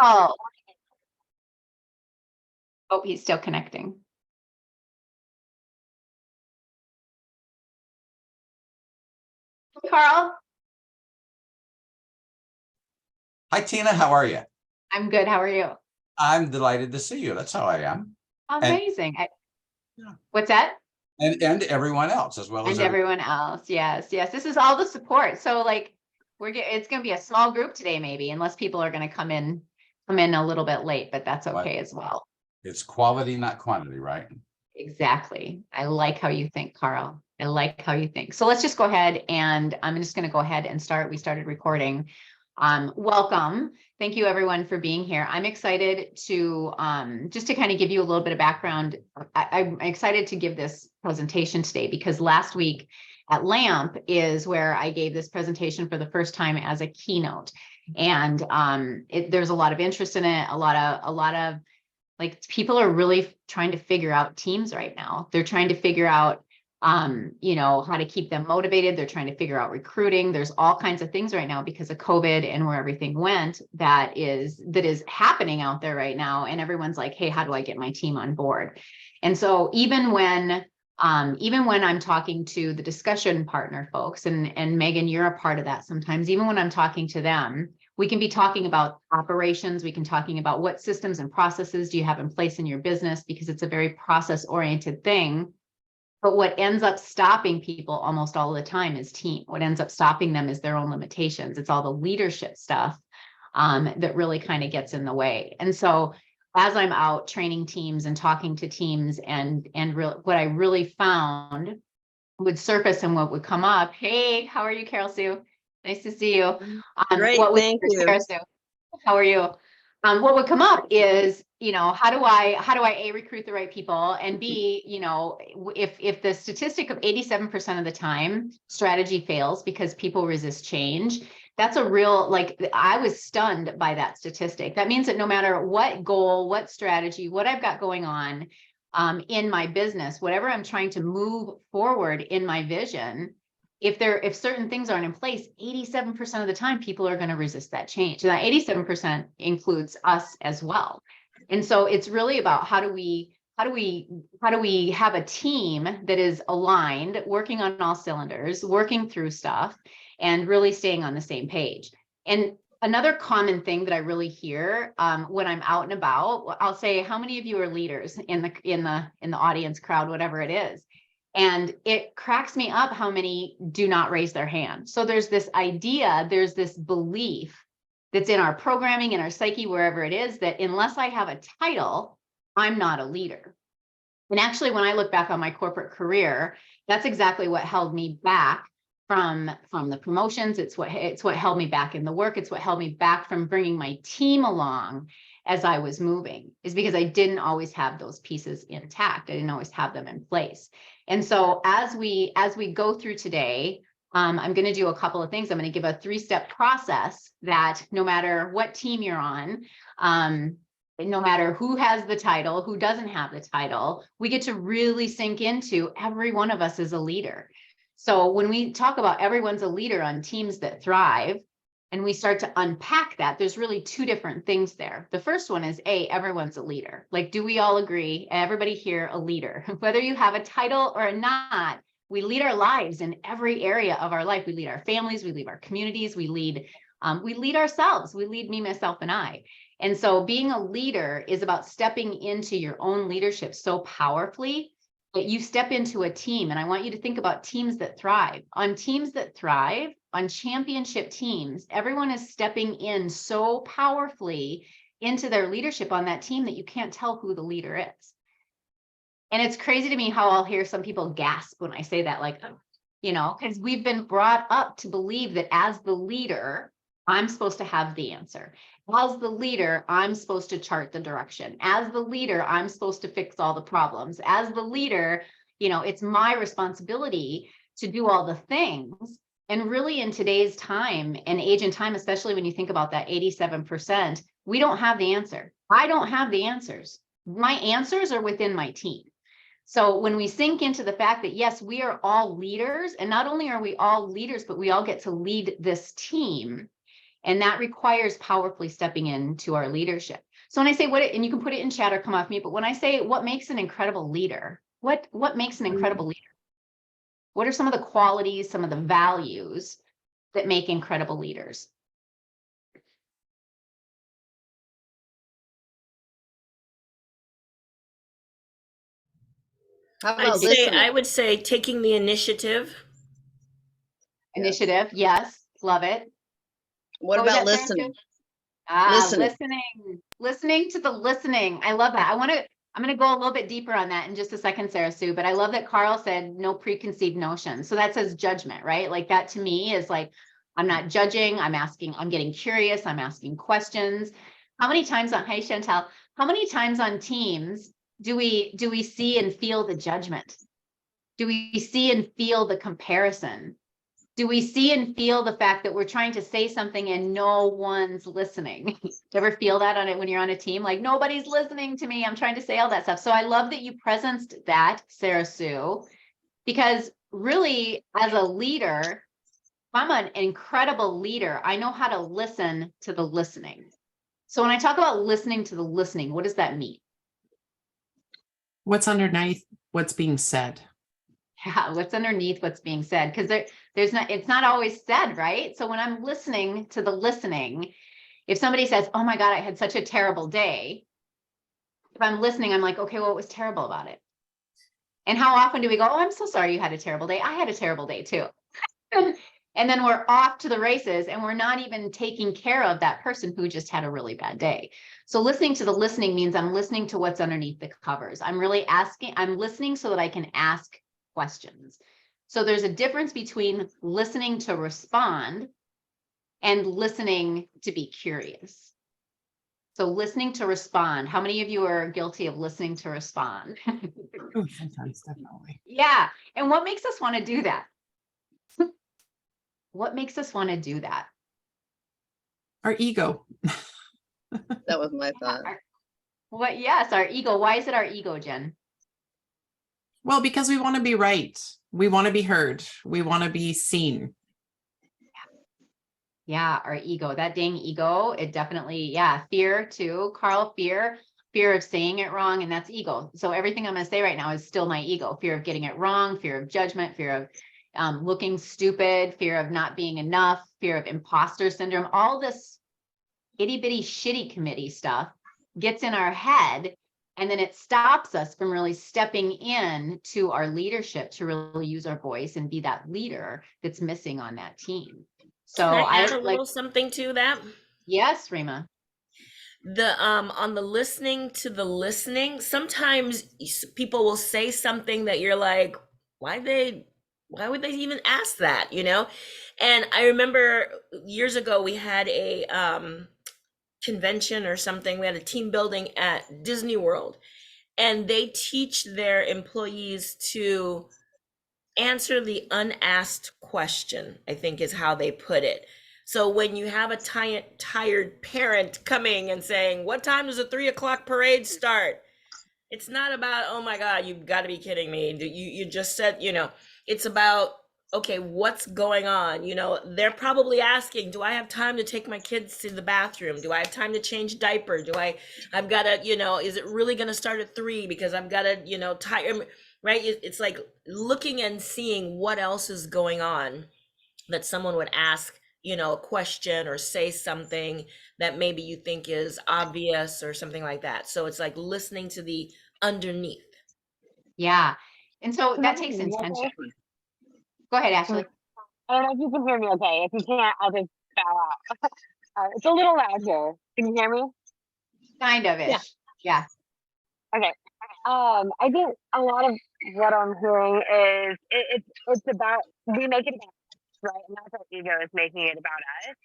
Oh, oh, he's still connecting. Carl, Hi, Tina. How are you? I'm good. How are you? I'm delighted to see you. That's how I am. And Amazing. yeah, What's that? and everyone else as well as And everyone. everyone else. Yes, yes. This is all the support. So like it's gonna be a small group today, maybe, unless people are gonna come in a little bit late, but that's But okay as well. it's quality, not quantity, right? Exactly. I like how you think, Carl. I like how you think. So let's just go ahead and I'm just going to go ahead and start. We started recording. Welcome. Thank you everyone for being here. I'm excited to just to kind of give you a little bit of background. I'm excited to give this presentation today because last week at LAMP is where I gave this presentation for the first time as a keynote. And there's a lot of interest in it, a lot of like people are really trying to figure out teams right now. They're trying to figure out, how to keep them motivated. They're trying to figure out recruiting. There's all kinds of things right now because of COVID and where everything went that is happening out there right now. And everyone's like, hey, how do I get my team on board? And so even when I'm talking to the discussion partner folks, and Megan, you're a part of that sometimes, even when I'm talking to them, we can be talking about operations. We can talking about what systems and processes do you have in place in your business, because it's a very process oriented thing. But what ends up stopping people almost all the time is team. What ends up stopping them is their own limitations. It's all the leadership stuff that really kind of gets in the way. And so as I'm out training teams and talking to teams what I really found would surface and what would come up. Hey, how are you, Carol Sue? Nice to see you. Great, thank you. Carol Sue, how are you? What would come up is, how do I A, recruit the right people, and B, if the statistic of 87% of the time strategy fails because people resist change, that's a real, like, I was stunned by that statistic. That means that no matter what goal, what strategy, what I've got going on in my business, whatever I'm trying to move forward in my vision, if certain things aren't in place, 87% of the time people are going to resist that change. And that 87% includes us as well. And so it's really about how do we have a team that is aligned, working on all cylinders, working through stuff, and really staying on the same page. And another common thing that I really hear when I'm out and about, I'll say, how many of you are leaders in the audience, crowd, whatever it is? And it cracks me up how many do not raise their hand. So there's this idea, there's this belief that's in our programming, in our psyche, wherever it is, that unless I have a title, I'm not a leader. And actually, when I look back on my corporate career, that's exactly what held me back from the promotions. It's what held me back in the work. It's what held me back from bringing my team along as I was moving, is because I didn't always have those pieces intact. I didn't always have them in place. And so as we go through today, I'm going to do a couple of things. I'm going to give a 3-step process that no matter what team you're on, no matter who has the title, who doesn't have the title, we get to really sink into every one of us is a leader. So when we talk about everyone's a leader on teams that thrive, and we start to unpack that, there's really 2 different things there. The first one is everyone's a leader. Like, do we all agree? Everybody here a leader, whether you have a title or not. We lead our lives in every area of our life. We lead our families, we lead our communities, we lead ourselves. We lead me, myself, and I. And so being a leader is about stepping into your own leadership so powerfully that you step into a team. And I want you to think about teams that thrive. On teams that thrive, on championship teams, everyone is stepping in so powerfully into their leadership on that team that you can't tell who the leader is. And it's crazy to me how I'll hear some people gasp when I say that, like, because we've been brought up to believe that as the leader, I'm supposed to have the answer. As the leader, I'm supposed to chart the direction. As the leader, I'm supposed to fix all the problems. As the leader, it's my responsibility to do all the things. And really in today's time and age and time, especially when you think about that 87%, we don't have the answer. I don't have the answers. My answers are within my team. So when we sink into the fact that, yes, we are all leaders, and not only are we all leaders, but we all get to lead this team, And that requires powerfully stepping into our leadership. So when I say and you can put it in chat or come off mute, but when I say what makes an incredible leader, what makes an incredible leader? What are some of the qualities, some of the values that make incredible leaders? How about I would say taking the initiative. Initiative, yes, love it. What about listening? Listening to the listening. I love that. I'm going to go a little bit deeper on that in just a second, Sarah Sue, but I love that Carl said no preconceived notions. So that says judgment, right? Like that to me is like, I'm not judging. I'm asking, I'm getting curious. I'm asking questions. How many times on, hi Chantel, how many times on Teams do we see and feel the judgment? Do we see and feel the comparison? Do we see and feel the fact that we're trying to say something and no one's listening? Do you ever feel that on it when you're on a team? Like nobody's listening to me. I'm trying to say all that stuff. So I love that you presenced that, Sarah Sue, because really as a leader, if I'm an incredible leader, I know how to listen to the listening. So when I talk about listening to the listening, what does that mean? What's underneath what's being said? Yeah, what's underneath what's being said? Because it's not always said, right? So when I'm listening to the listening, if somebody says, oh my God, I had such a terrible day, if I'm listening, I'm like, okay, well, what was terrible about it? And how often do we go, oh, I'm so sorry you had a terrible day. I had a terrible day too. And then we're off to the races and we're not even taking care of that person who just had a really bad day. So listening to the listening means I'm listening to what's underneath the covers. I'm really asking, I'm listening so that I can ask questions. So there's a difference between listening to respond and listening to be curious. So listening to respond. How many of you are guilty of listening to respond? Oh, sometimes, definitely. Yeah. And what makes us want to do that? What makes us want to do that? Our ego. That was my thought. Yes, our ego. Why is it our ego, Jen? Well, because we want to be right. We want to be heard. We want to be seen. Yeah, our ego, that dang ego, it definitely, fear too, Carl, fear of saying it wrong, and that's ego. So everything I'm going to say right now is still my ego, fear of getting it wrong, fear of judgment, fear of looking stupid, fear of not being enough, fear of imposter syndrome, all this itty bitty shitty committee stuff gets in our head. And then it stops us from really stepping in to our leadership to really use our voice and be that leader that's missing on that team. So Can I add a little something to that? Yes, Rima. On the listening to the listening, sometimes people will say something that you're like, why would they even ask that, you know? And I remember years ago we had a convention or something. We had a team building at Disney World, and they teach their employees to answer the unasked question, I think is how they put it. So when you have a tired parent coming and saying, what time does the 3:00 parade start? It's not about, oh my God, you've got to be kidding me. You just said, you know, it's about, okay, what's going on? You know, they're probably asking, do I have time to take my kids to the bathroom? Do I have time to change diaper? I've got to, you know, is it really going to start at 3 because I've got to, you know, right? It's like looking and seeing what else is going on that someone would ask, you know, a question or say something that maybe you think is obvious or something like that. So it's like listening to the underneath. Yeah. And so that takes intention. Go ahead, Ashley. I don't know if you can hear me okay. If you can't, I'll just bow out. It's a little loud here. Can you hear me? Kind of ish. Yeah. Okay. I think a lot of what I'm hearing is it's about, we make it about us, right? And that's our ego is making it about us.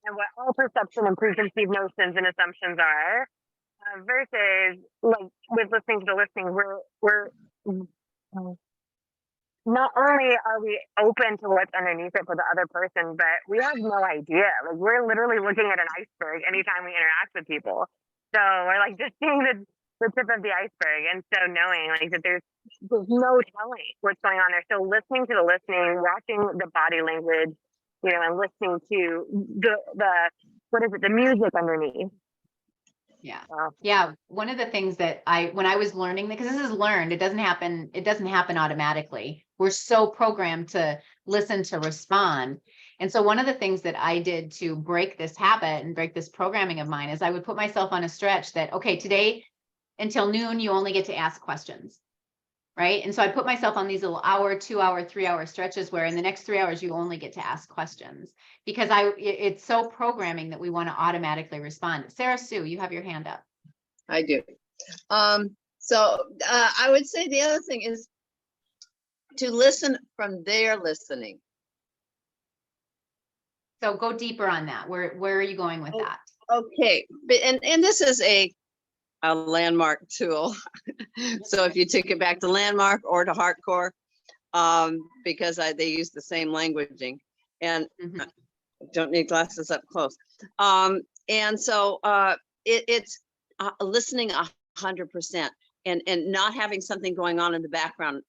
And what our perception and preconceived notions and assumptions are, versus like with listening to the listening, we're not only are we open to what's underneath it for the other person, but we have no idea. Like we're literally looking at an iceberg anytime we interact with people. So we're like just seeing the tip of the iceberg, and so knowing like that there's no telling what's going on there. So listening to the listening, watching the body language, and listening to the music underneath. Yeah. So, Yeah. One of the things that when I was learning, because this is learned, it doesn't happen automatically. We're so programmed to listen, to respond. And so one of the things that I did to break this habit and break this programming of mine is I would put myself on a stretch that, okay, today until noon, you only get to ask questions. Right. And so I put myself on these little hour, 2 hour, 3 hour stretches where in the next 3 hours, you only get to ask questions because it's so programming that we want to automatically respond. Sarah Sue, you have your hand up. I do. I would say the other thing is to listen from their listening. So go deeper on that. Where are you going with that? Okay. And this is a landmark tool. So if you take it back to landmark or to Heartcore, because they use the same languaging, and don't need glasses up close. And so it's listening 100% and not having something going on in the background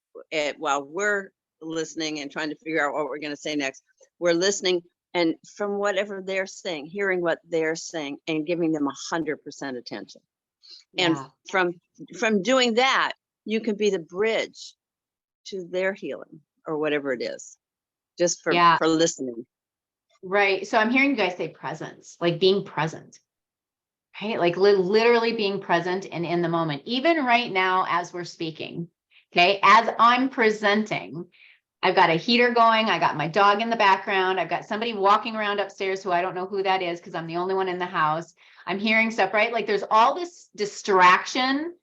while we're listening and trying to figure out what we're going to say next. We're listening and from whatever they're saying, hearing what they're saying and giving them 100% attention. And from doing that, you can be the bridge to their healing or whatever it is, just for listening. Right. So I'm hearing you guys say presence, like being present, right? Like literally being present and in the moment, even right now as we're speaking. Okay. As I'm presenting, I've got a heater going. I got my dog in the background. I've got somebody walking around upstairs who I don't know who that is because I'm the only one in the house. I'm hearing stuff, right? Like there's all this distraction,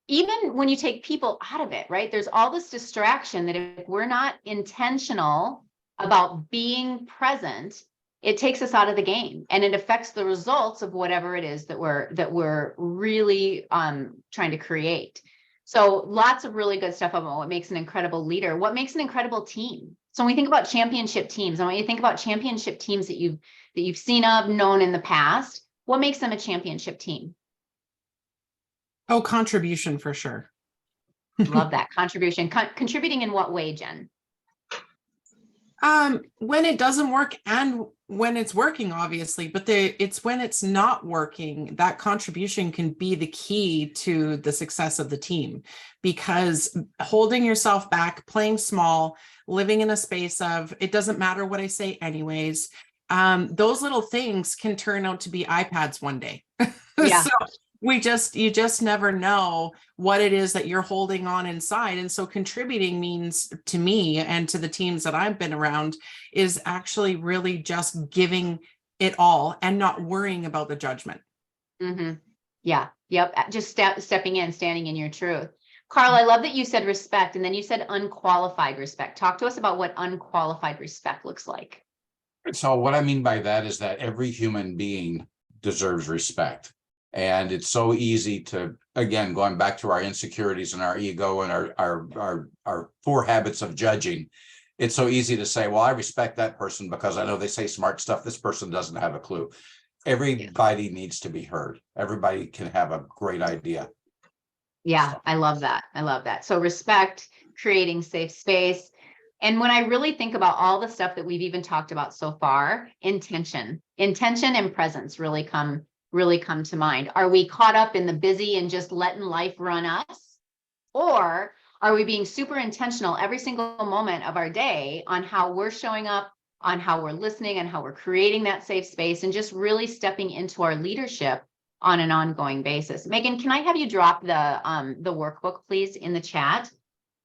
even when you take people out of it, right? There's all this distraction that if we're not intentional about being present, it takes us out of the game and it affects the results of whatever it is that we're really trying to create. So lots of really good stuff about what makes an incredible leader, what makes an incredible team. So when we think about championship teams, and when you think about championship teams that you've seen of, known in the past, what makes them a championship team? Oh, contribution for sure. Love that contribution. Contributing in what way, Jen? When it doesn't work and when it's working, obviously, but it's when it's not working, that contribution can be the key to the success of the team, because holding yourself back, playing small, living in a space of, it doesn't matter what I say anyways. Those little things can turn out to be iPads one day. Yeah. So you just never know what it is that you're holding on inside. And so contributing means to me and to the teams that I've been around is actually really just giving it all and not worrying about the judgment. Mm-hmm. Yeah. Yep. Just stepping in, standing in your truth. Carl, I love that you said respect and then you said unqualified respect. Talk to us about what unqualified respect looks like. So what I mean by that is that every human being deserves respect. And it's so easy to, again, going back to our insecurities and our ego and our poor habits of judging, it's so easy to say, well, I respect that person because I know they say smart stuff. This person doesn't have a clue. Everybody needs to be heard. Everybody can have a great idea. Yeah, I love that. I love that. So respect, creating safe space. And when I really think about all the stuff that we've even talked about so far, intention and presence really come to mind. Are we caught up in the busy and just letting life run us? Or are we being super intentional every single moment of our day on how we're showing up, on how we're listening, and how we're creating that safe space and just really stepping into our leadership on an ongoing basis? Megan, can I have you drop the workbook, please, in the chat?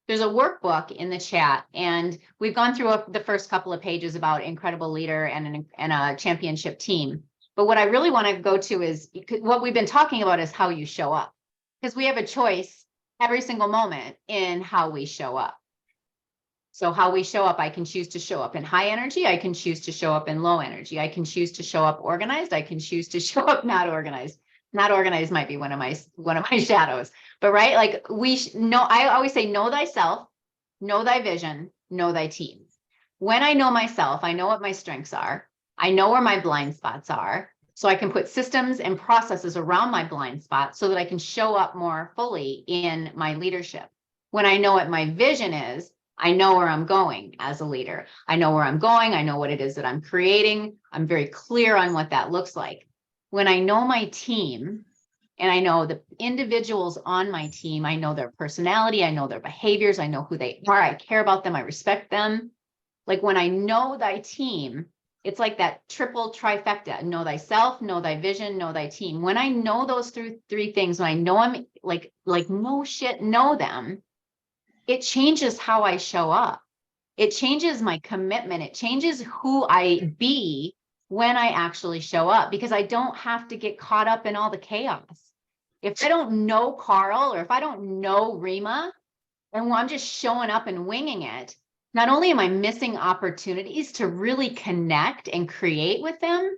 There's a workbook in the chat, and we've gone through the first couple of pages about incredible leader and a championship team. But what I really want to go to is what we've been talking about is how you show up, because we have a choice every single moment in how we show up. So how we show up, I can choose to show up in high energy. I can choose to show up in low energy. I can choose to show up organized. I can choose to show up not organized. Not organized might be one of my shadows, but right. Like I always say, know thyself, know thy vision, know thy team. When I know myself, I know what my strengths are. I know where my blind spots are, so I can put systems and processes around my blind spots so that I can show up more fully in my leadership. When I know what my vision is, I know where I'm going as a leader. I know where I'm going. I know what it is that I'm creating. I'm very clear on what that looks like. When I know my team and I know the individuals on my team, I know their personality, I know their behaviors, I know who they are, I care about them, I respect them. Like when I know thy team, it's like that triple trifecta: know thyself, know thy vision, know thy team. When I know those three things, when I know I'm like no shit, know them, it changes how I show up. It changes my commitment. It changes who I be when I actually show up, because I don't have to get caught up in all the chaos. If I don't know Carl, or if I don't know Rima, and I'm just showing up and winging it, not only am I missing opportunities to really connect and create with them,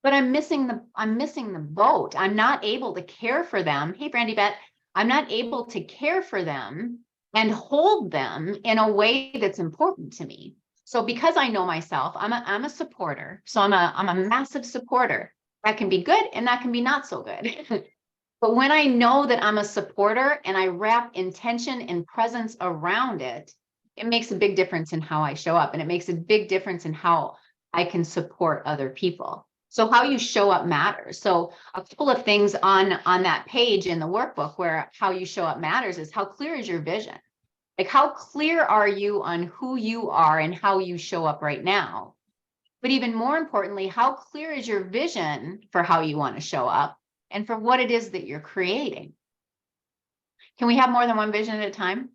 but I'm missing the boat. I'm not able to care for them. Hey, Brandy Bet, I'm not able to care for them and hold them in a way that's important to me. So because I know myself, I'm a supporter. So I'm a massive supporter. That can be good and that can be not so good. But when I know that I'm a supporter and I wrap intention and presence around it, it makes a big difference in how I show up, and it makes a big difference in how I can support other people. So how you show up matters. So a couple of things on that page in the workbook where how you show up matters is, how clear is your vision? Like, how clear are you on who you are and how you show up right now? But even more importantly, how clear is your vision for how you want to show up and for what it is that you're creating? Can we have more than one vision at a time?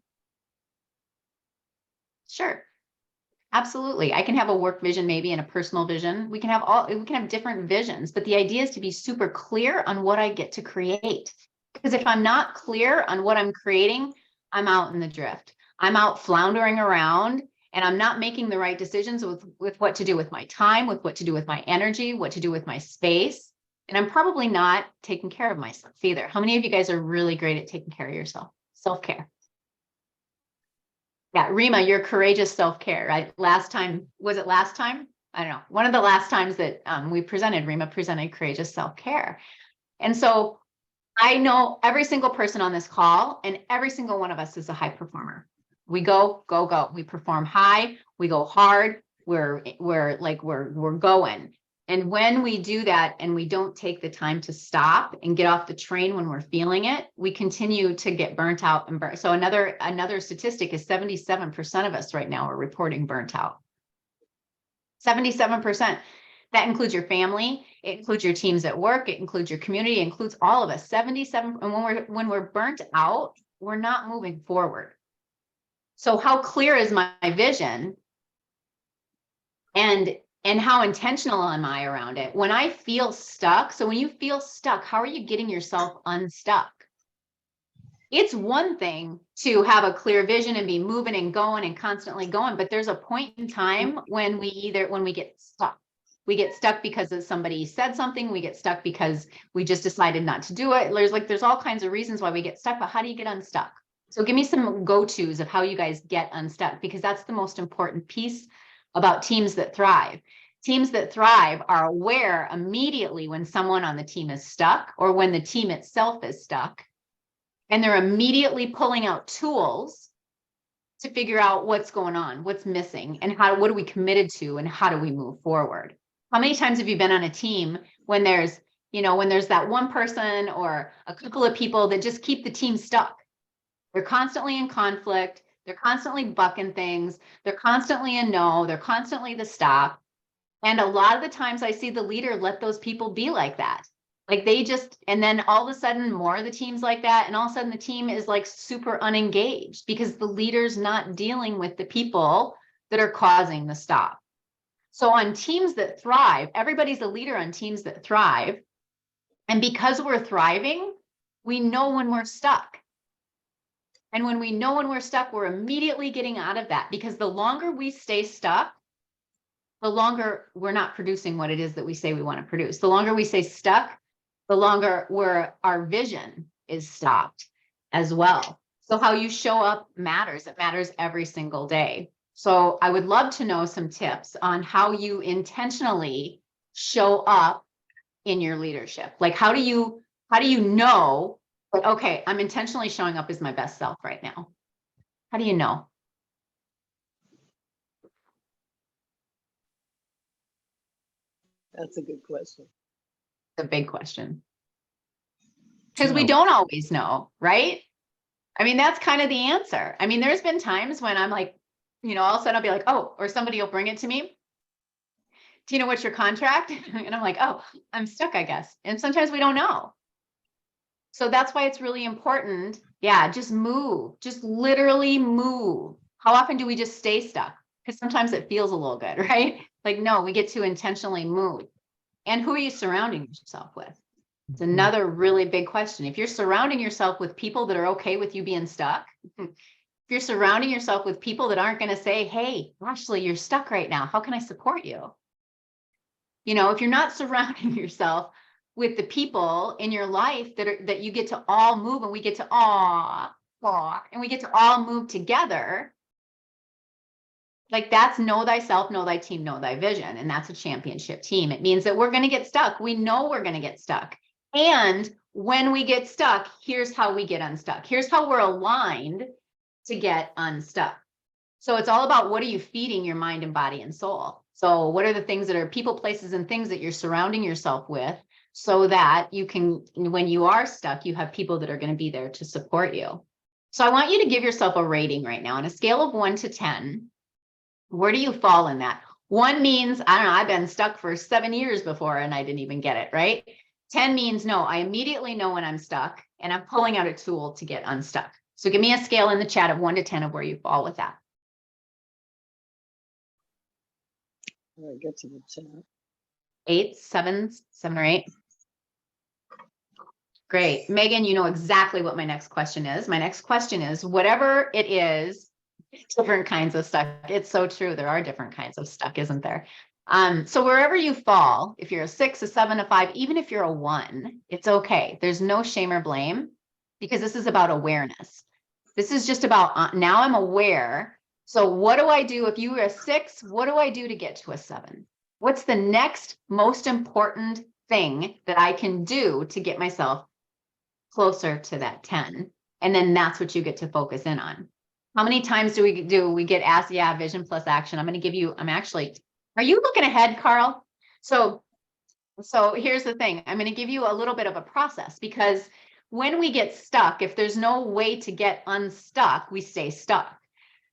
Sure. Absolutely. I can have a work vision maybe and a personal vision. We can have different visions, but the idea is to be super clear on what I get to create. Because if I'm not clear on what I'm creating, I'm out in the drift. I'm out floundering around and I'm not making the right decisions with what to do with my time, with what to do with my energy, what to do with my space. And I'm probably not taking care of myself either. How many of you guys are really great at taking care of yourself? Self-care. Yeah, Rima, your courageous self-care, right? Last time? I don't know. One of the last times that Rima presented courageous self-care. And so I know every single person on this call, and every single one of us is a high performer. We go, go, go. We perform high, we go hard, we're going. And when we do that and we don't take the time to stop and get off the train when we're feeling it, we continue to get burnt out and burnt. So another statistic is 77% of us right now are reporting burnt out. 77%. That includes your family, it includes your teams at work, it includes your community, it includes all of us. 77. And when we're burnt out, we're not moving forward. So how clear is my vision? And how intentional am I around it? When I feel stuck, so when you feel stuck, how are you getting yourself unstuck? It's one thing to have a clear vision and be moving and going and constantly going, but there's a point in time when we get stuck. We get stuck because somebody said something, we get stuck because we just decided not to do it. There's all kinds of reasons why we get stuck, but how do you get unstuck? So give me some go-tos of how you guys get unstuck, because that's the most important piece about teams that thrive. Teams that thrive are aware immediately when someone on the team is stuck or when the team itself is stuck. And they're immediately pulling out tools to figure out what's going on, what's missing, and what are we committed to, and how do we move forward? How many times have you been on a team when there's that one person or a couple of people that just keep the team stuck? They're constantly in conflict. They're constantly bucking things. They're constantly a no. They're constantly the stop. And a lot of the times I see the leader let those people be like that. Like and then all of a sudden more of the teams like that. And all of a sudden the team is like super unengaged because the leader's not dealing with the people that are causing the stop. So on teams that thrive, everybody's a leader on teams that thrive. And because we're thriving, we know when we're stuck. And when we know when we're stuck, we're immediately getting out of that, because the longer we stay stuck, the longer we're not producing what it is that we say we want to produce. The longer we stay stuck, the longer our vision is stopped as well. So how you show up matters. It matters every single day. So I would love to know some tips on how you intentionally show up in your leadership. Like, how do you know, okay, I'm intentionally showing up as my best self right now? How do you know? That's a good question. The big question. Because we You know, don't always know, right? I mean, that's kind of the answer. I mean, there's been times when I'm like, all of a sudden I'll be like, oh, or somebody will bring it to me. Do you know what's your contract? And I'm like, oh, I'm stuck, I guess. And sometimes we don't know. So that's why it's really important. Yeah, just move, just literally move. How often do we just stay stuck? Because sometimes it feels a little good, right? Like, no, we get to intentionally move. And who are you surrounding yourself with? It's another really big question. If you're surrounding yourself with people that are okay with you being stuck, if you're surrounding yourself with people that aren't going to say, hey, Ashley, you're stuck right now. How can I support you? If you're not surrounding yourself with the people in your life that you get to all move, and we get to and we get to all move together. Like, that's know thyself, know thy team, know thy vision. And that's a championship team. It means that we're going to get stuck. We know we're going to get stuck. And when we get stuck, here's how we get unstuck. Here's how we're aligned to get unstuck. So it's all about, what are you feeding your mind and body and soul? So what are the things that are people, places, and things that you're surrounding yourself with, so that you can, when you are stuck, you have people that are going to be there to support you. So I want you to give yourself a rating right now on a scale of 1 to 10. Where do you fall in that? 1 means, I don't know, I've been stuck for 7 years before and I didn't even get it, right? 10 means, no, I immediately know when I'm stuck and I'm pulling out a tool to get unstuck. So give me a scale in the chat of 1 to 10 of where you fall with that. All right, get to the chat. 8, 7 or 8. Great. Megan, you know exactly what my next question is. My next question is, whatever it is, different kinds of stuck. It's so true. There are different kinds of stuck, isn't there? So wherever you fall, if you're a 6, a 7, a 5, even if you're a 1, it's okay. There's no shame or blame, because this is about awareness. This is just about, now I'm aware. So what do I do if you were a 6? What do I do to get to a 7? What's the next most important thing that I can do to get myself closer to that 10? And then that's what you get to focus in on. How many times do we get asked, yeah, vision plus action? I'm going to give you, are you looking ahead, Carl? So here's the thing. I'm going to give you a little bit of a process, because when we get stuck, if there's no way to get unstuck, we stay stuck.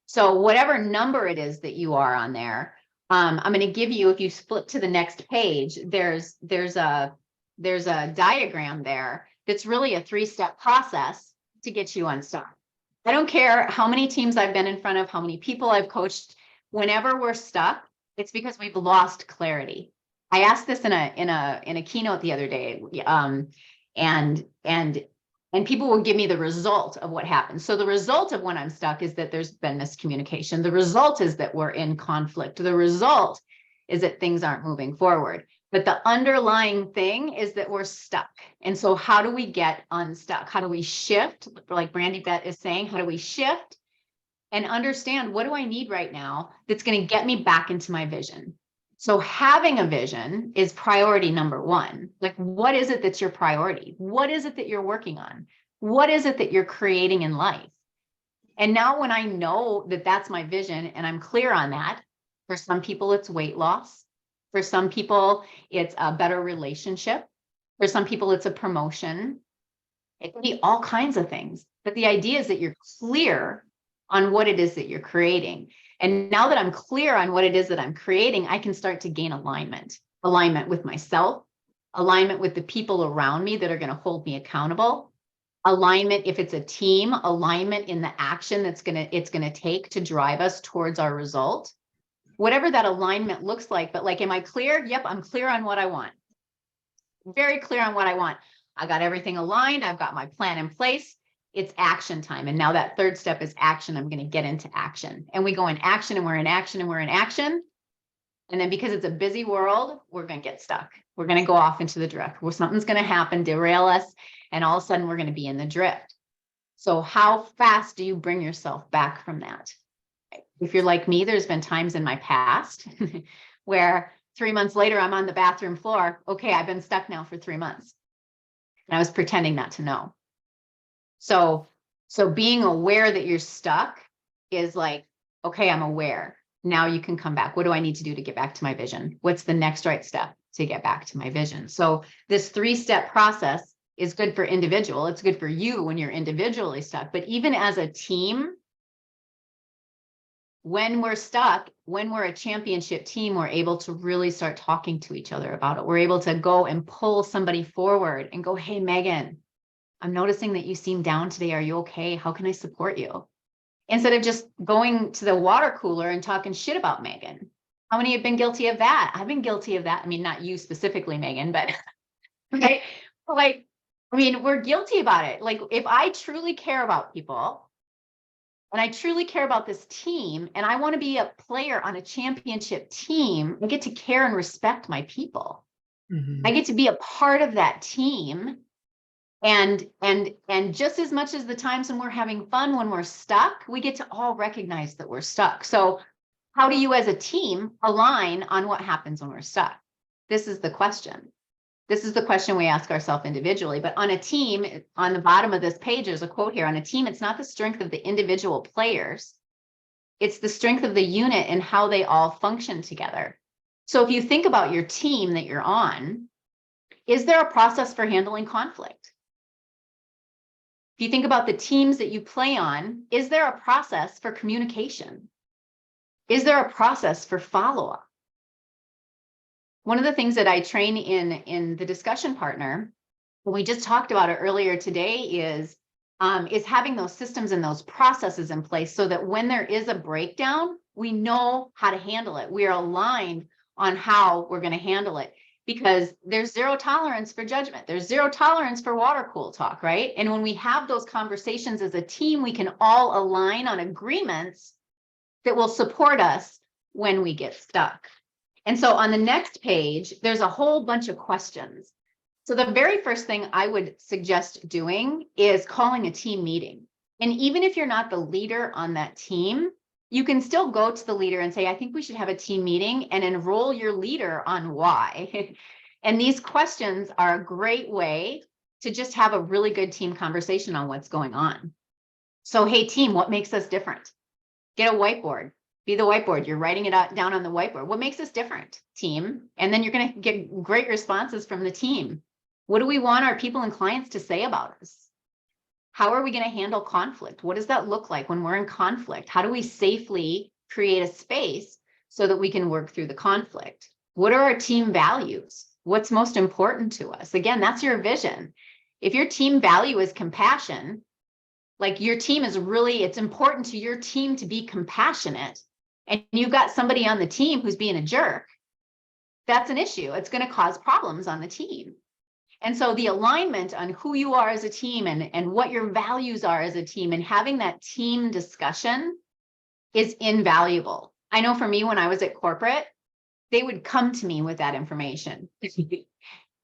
So whatever number it is that you are on there, I'm going to give you, if you flip to the next page, there's a diagram there that's really a 3-step process to get you unstuck. I don't care how many teams I've been in front of, how many people I've coached. Whenever we're stuck, it's because we've lost clarity. I asked this in a keynote the other day, and people will give me the result of what happens. So the result of when I'm stuck is that there's been miscommunication. The result is that we're in conflict. The result is that things aren't moving forward. But the underlying thing is that we're stuck. And so how do we get unstuck? How do we shift? Like Brandy Bett is saying, how do we shift and understand, what do I need right now that's going to get me back into my vision? So having a vision is priority number 1. Like, what is it that's your priority? What is it that you're working on? What is it that you're creating in life? And now when I know that that's my vision and I'm clear on that, for some people, it's weight loss. For some people, it's a better relationship. For some people, it's a promotion. It can be all kinds of things. But the idea is that you're clear on what it is that you're creating. And now that I'm clear on what it is that I'm creating, I can start to gain alignment with myself, alignment with the people around me that are going to hold me accountable, alignment, if it's a team, alignment in the action it's going to take to drive us towards our result. Whatever that alignment looks like, but like, am I clear? Yep, I'm clear on what I want. Very clear on what I want. I got everything aligned. I've got my plan in place. It's action time. And now that 3rd step is action. I'm going to get into action. And we go in action, and we're in action, and we're in action. And then because it's a busy world, we're going to get stuck. We're going to go off into the drift where something's going to happen, derail us. And all of a sudden we're going to be in the drift. So how fast do you bring yourself back from that? If you're like me, there's been times in my past where 3 months later, I'm on the bathroom floor. Okay, I've been stuck now for 3 months. And I was pretending not to know. So being aware that you're stuck is like, okay, I'm aware. Now you can come back. What do I need to do to get back to my vision? What's the next right step? to get back to my vision. So this 3-step process is good for individual. It's good for you when you're individually stuck, but even as a team, when we're stuck, when we're a championship team, we're able to really start talking to each other about it. We're able to go and pull somebody forward and go, hey, Megan, I'm noticing that you seem down today. Are you okay? How can I support you? Instead of just going to the water cooler and talking shit about Megan. How many have been guilty of that? I've been guilty of that. I mean, not you specifically, Megan, but right? Like, I mean, we're guilty about it. Like, if I truly care about people and I truly care about this team and I want to be a player on a championship team, I get to care and respect my people. Mhm. I get to be a part of that team. And just as much as the times when we're having fun, when we're stuck, we get to all recognize that we're stuck. So how do you as a team align on what happens when we're stuck? This is the question. This is the question we ask ourselves individually. But on a team, on the bottom of this page, there's a quote here. On a team, it's not the strength of the individual players. It's the strength of the unit and how they all function together. So if you think about your team that you're on, is there a process for handling conflict? If you think about the teams that you play on, is there a process for communication? Is there a process for follow-up? One of the things that I train in the discussion partner, when we just talked about it earlier today, is having those systems and those processes in place so that when there is a breakdown, we know how to handle it. We are aligned on how we're going to handle it, because there's zero tolerance for judgment. There's zero tolerance for water cool talk, right? And when we have those conversations as a team, we can all align on agreements that will support us when we get stuck. And so on the next page, there's a whole bunch of questions. So the very first thing I would suggest doing is calling a team meeting. And even if you're not the leader on that team, you can still go to the leader and say, I think we should have a team meeting, and enroll your leader on why. And these questions are a great way to just have a really good team conversation on what's going on. So, hey, team, what makes us different? Get a whiteboard. Be the whiteboard. You're writing it out down on the whiteboard. What makes us different, team? And then you're going to get great responses from the team. What do we want our people and clients to say about us? How are we going to handle conflict? What does that look like when we're in conflict? How do we safely create a space so that we can work through the conflict? What are our team values? What's most important to us? Again, that's your vision. If your team value is compassion, like your team is really, it's important to your team to be compassionate, and you've got somebody on the team who's being a jerk, that's an issue. It's going to cause problems on the team. And so the alignment on who you are as a team and what your values are as a team, and having that team discussion is invaluable. I know for me, when I was at corporate, they would come to me with that information.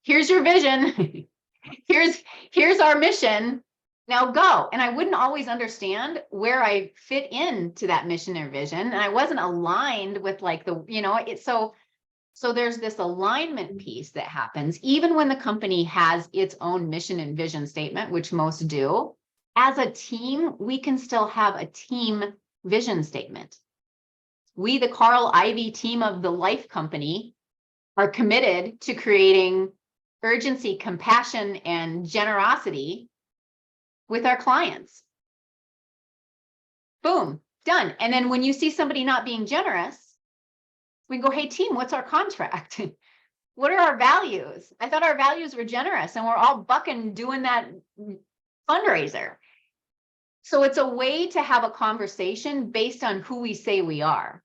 Here's your vision. Here's our mission. Now go. And I wouldn't always understand where I fit into that mission or vision. And I wasn't aligned with like the, so there's this alignment piece that happens even when the company has its own mission and vision statement, which most do. As a team, we can still have a team vision statement. We, the Carl Ivy team of the Life Company, are committed to creating urgency, compassion, and generosity with our clients. Boom, done. And then when you see somebody not being generous, we go, hey team, what's our contract? What are our values? I thought our values were generous, and we're all bucking doing that fundraiser. So it's a way to have a conversation based on who we say we are.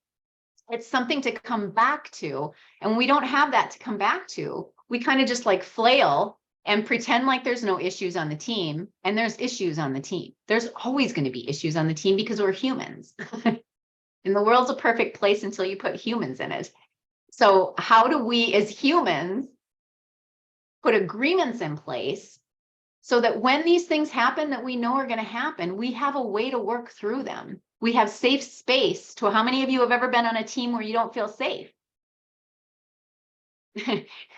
It's something to come back to. And when we don't have that to come back to, we kind of just like flail and pretend like there's no issues on the team, and there's issues on the team. There's always going to be issues on the team because we're humans. And the world's a perfect place until you put humans in it. So how do we as humans put agreements in place so that when these things happen that we know are going to happen, we have a way to work through them? We have safe space. To how many of you have ever been on a team where you don't feel safe?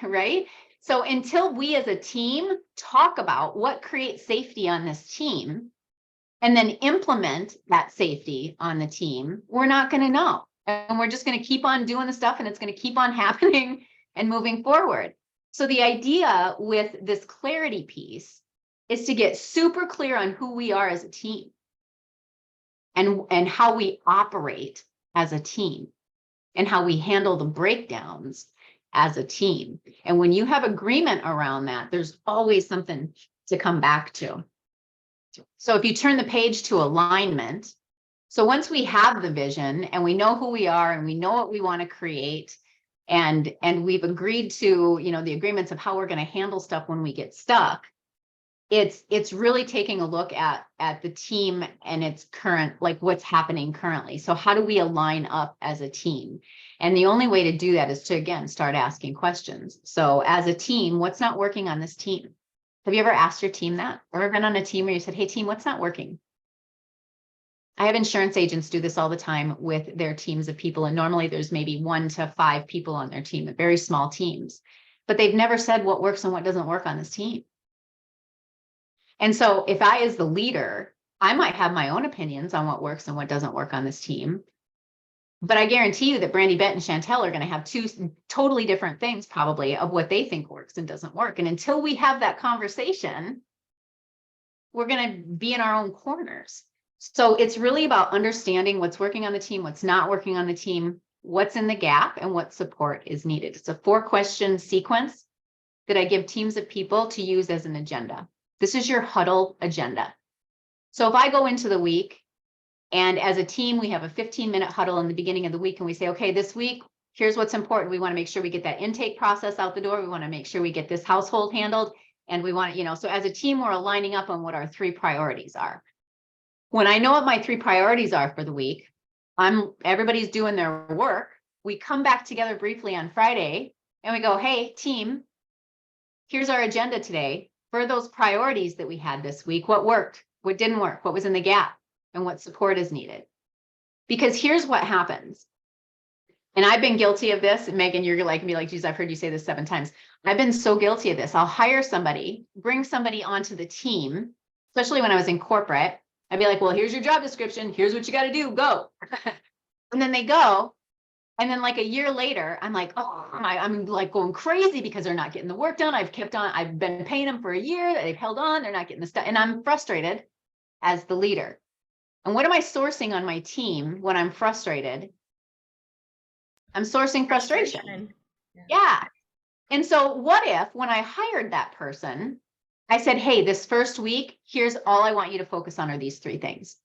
Right? So until we as a team talk about what creates safety on this team and then implement that safety on the team, we're not going to know. And we're just going to keep on doing the stuff, and it's going to keep on happening and moving forward. So the idea with this clarity piece is to get super clear on who we are as a team and how we operate as a team and how we handle the breakdowns as a team. And when you have agreement around that, there's always something to come back to. So if you turn the page to alignment, so once we have the vision and we know who we are and we know what we want to create, and we've agreed to, you know, the agreements of how we're going to handle stuff when we get stuck, it's really taking a look at the team and its current, like what's happening currently. So how do we align up as a team? And the only way to do that is to, again, start asking questions. So as a team, what's not working on this team? Have you ever asked your team that? Or been on a team where you said, hey team, what's not working? I have insurance agents do this all the time with their teams of people. And normally there's maybe 1 to 5 people on their team, very small teams, but they've never said what works and what doesn't work on this team. And so if I, as the leader, I might have my own opinions on what works and what doesn't work on this team, but I guarantee you that Brandy, Bet, and Chantel are going to have 2 totally different things probably of what they think works and doesn't work. And until we have that conversation, we're going to be in our own corners. So it's really about understanding what's working on the team, what's not working on the team, what's in the gap, and what support is needed. It's a 4-question sequence that I give teams of people to use as an agenda. This is your huddle agenda. So if I go into the week and as a team, we have a 15-minute huddle in the beginning of the week and we say, okay, this week, here's what's important. We want to make sure we get that intake process out the door. We want to make sure we get this household handled. And we want to, you know, so as a team, we're aligning up on what our 3 priorities are. When I know what my 3 priorities are for the week, everybody's doing their work. We come back together briefly on Friday and we go, hey, team, here's our agenda today for those priorities that we had this week. What worked? What didn't work? What was in the gap? And what support is needed? Because here's what happens. And I've been guilty of this. And Megan, you're like me, like, geez, I've heard you say this 7 times. I've been so guilty of this. I'll hire somebody, bring somebody onto the team, especially when I was in corporate. I'd be like, well, here's your job description. Here's what you got to do. Go. And then they go. And then like a year later, I'm like, oh, I'm like going crazy because they're not getting the work done. I've been paying them for a year. They've held on. They're not getting the stuff. And I'm frustrated as the leader. And what am I sourcing on my team when I'm frustrated? I'm sourcing frustration. Yeah. And so what if when I hired that person, I said, hey, this first week, here's all I want you to focus on are these 3 things.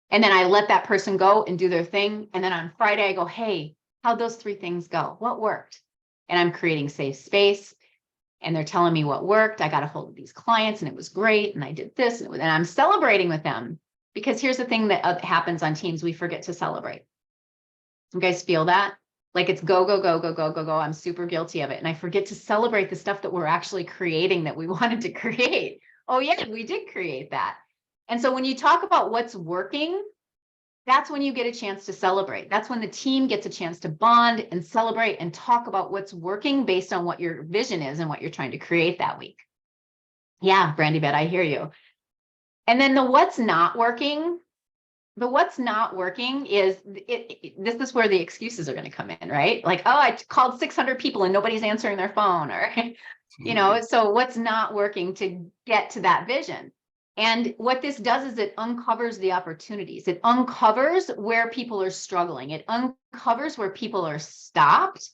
And then I let that person go and do their thing. And then on Friday, I go, hey, how'd those 3 things go? What worked? And I'm creating safe space. And they're telling me what worked. I got a hold of these clients and it was great. And I did this and I'm celebrating with them. Because here's the thing that happens on teams, we forget to celebrate. You guys feel that? Like it's go, go, go, go, go, go, go. I'm super guilty of it. And I forget to celebrate the stuff that we're actually creating that we wanted to create. Oh yeah, we did create that. And so when you talk about what's working, that's when you get a chance to celebrate. That's when the team gets a chance to bond and celebrate and talk about what's working based on what your vision is and what you're trying to create that week. Yeah, Brandy Bet, I hear you. And then the what's not working is, this is where the excuses are going to come in, right? Like, oh, I called 600 people and nobody's answering their phone, or, you know, so what's not working to get to that vision? And what this does is it uncovers the opportunities. It uncovers where people are struggling. It uncovers where people are stopped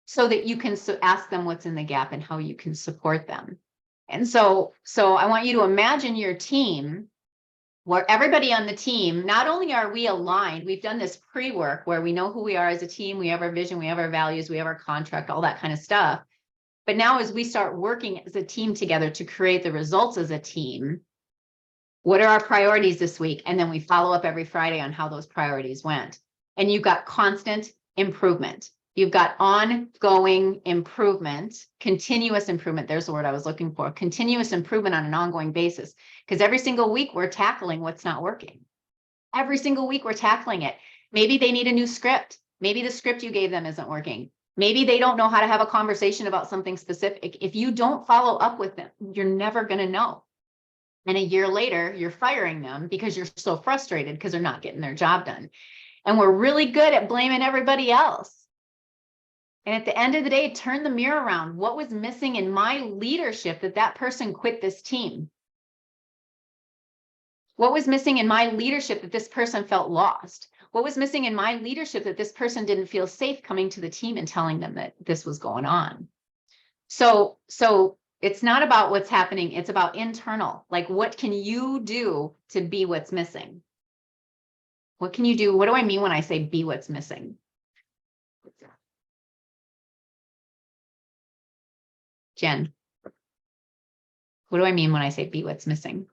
so that you can ask them what's in the gap and how you can support them. And so I want you to imagine your team where everybody on the team, not only are we aligned, we've done this pre-work where we know who we are as a team, we have our vision, we have our values, we have our contract, all that kind of stuff. But now as we start working as a team together to create the results as a team, what are our priorities this week? And then we follow up every Friday on how those priorities went. And you've got constant improvement. You've got ongoing improvement, continuous improvement. There's the word I was looking for. Continuous improvement on an ongoing basis. Because every single week we're tackling what's not working. Every single week we're tackling it. Maybe they need a new script. Maybe the script you gave them isn't working. Maybe they don't know how to have a conversation about something specific. If you don't follow up with them, you're never going to know. And a year later, you're firing them because you're so frustrated because they're not getting their job done. And we're really good at blaming everybody else. And at the end of the day, turn the mirror around. What was missing in my leadership that that person quit this team? What was missing in my leadership that this person felt lost? What was missing in my leadership that this person didn't feel safe coming to the team and telling them that this was going on? So it's not about what's happening. It's about internal. Like, what can you do to be what's missing? What can you do? What do I mean when I say be what's missing? Jen, what do I mean when I say be what's missing?